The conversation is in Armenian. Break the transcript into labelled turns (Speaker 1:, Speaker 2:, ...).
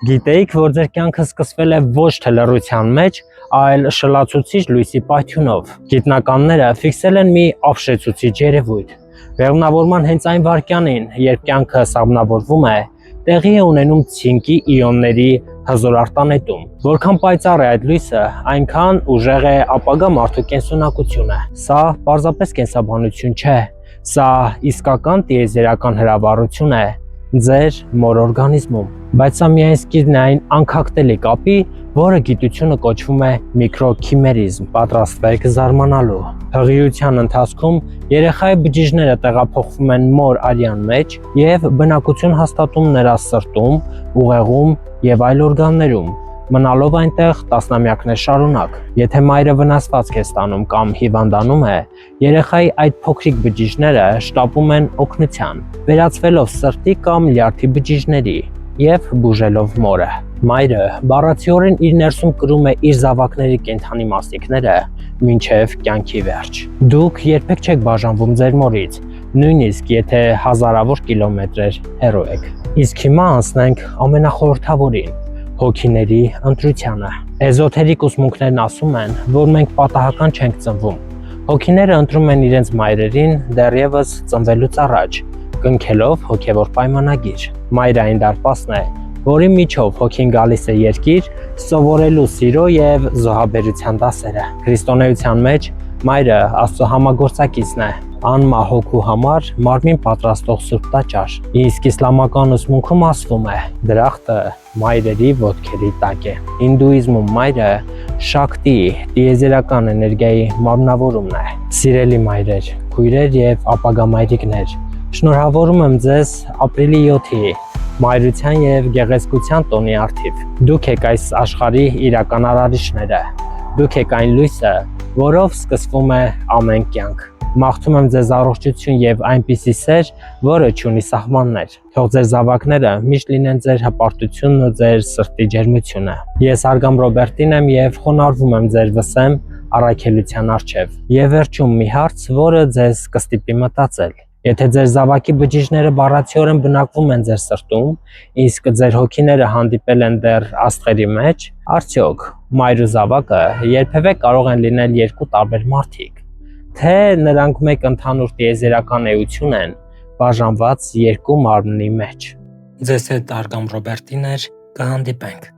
Speaker 1: Գիտեիք, որ ձեր կյանքը սկսվել է ոչ թե լռության մեջ, այլ շլացուցիչ լույսի պայթյունով։ Գիտնականները ֆիքսել են մի ապշեցուցիչ երևույթ։ Բեղմնավորման հենց այն վայրկյանին, երբ կյանքը սաղմնավորվում է, տեղի է ունենում ցինկի իոնների հզոր արտանետում։ Որքան պայծառ է այդ լույսը, այնքան ուժեղ է ապագա մարդու կենսունակությունը։ Սա պարզապես կենսաբանություն չէ, սա իսկական տիեզերական հրավառություն է ձեր մոր օրգանիզմում, բայց սա միայն սկիզբն է այն անքակտելի կապի, որը գիտությունը կոչվում է միկրոքիմերիզմ։ Պատրաստվեք զարմանալու։ Հղիության ընթացքում երեխայի բջիջները տեղափոխվում են մոր արյան մեջ եւ բնակություն հաստատում նրա սրտում, ուղեղում եւ այլ օրգաններում, մնալով այնտեղ տասնամյակներ շարունակ։ Եթե մայրը վնասվածք է ստանում կամ հիվանդանում է, երեխայի այդ փոքրիկ բջիջները շտապում են օգնության, վերածվելով սրտի կամ լյարդի բջիջների եւ բուժելով մորը։ Մայրը բառացիորեն իր ներսում կրում է իր զավակների կենդանի մասնիկները մինչև կյանքի վերջ։ Դուք երբեք չեք բաժանվում ձեր մորից, նույնիսկ եթե հազարավոր կիլոմետրեր հեռու եք։ Իսկ հիմա անցնենք ամենախորհրդավորին՝ հոգիների ընտրությանը։ Էզոթերիկ ուսմունքներն ասում են, որ մենք պատահական չենք ծնվում։ Հոգիները ընտրում են իրենց մայրերին դեռևս ծնվելուց առաջ, կնքելով հոգևոր պայմանագիր։ Մայրը այն դարպասն է, որի միջով հոգին գալիս է երկիր, սովորելու սիրո եւ զոհաբերության դասերը։ Քրիստոնեության մեջ մայրը Աստծո համագործակիցն է, անմահ հոգու համար մարմին պատրաստող սուրբ տաճար։ Իսկ իսլամական ուսմունքում ասվում է՝ դրախտը մայրերի ոտքերի տակ է։ Հինդուիզմում մայրը շակտի, տիեզերական էներգիայի մարմնավորումն է։ Սիրելի մայրեր, քույրեր եւ ապագա մայրիկներ, շնորհավորում եմ ձեզ ապրիլի 7-ի մայրության եւ գեղեցկության տոնի առթիվ։ Դուք եք այս աշխարհի իրական արարիչները։ Դուք եք այն լույսը, որով սկսվում է ամեն կյանք։ Մաղթում եմ ձեզ առողջություն եւ այնպիսի սեր, որը չունի սահմաններ։ Թող ձեր զավակները միշտ լինեն ձեր հպարտությունն ու ձեր սրտի ջերմությունը։ Ես Արգամ Ռոբերտին եմ եւ խոնարհվում եմ ձեր վսեմ առաքելության առջև։ Եվ վերջում մի հարց, որը ձեզ կստիպի մտածել։ Եթե ձեր զավակի բջիջները բառացիորեն բնակվում են ձեր սրտում, իսկ ձեր հոգիները հանդիպել են դեռ աստղերի մեջ, արդյոք մայր ու զավակը երբևէ կարող են լինել երկու տարբեր մարդիկ, թե նրանք մեկ ընդհանուր տիեզերական էություն են, բաժանված երկու մարմնի մեջ։ Ձեզ հետ Արգամ Ռոբերտին էր, կհանդիպենք։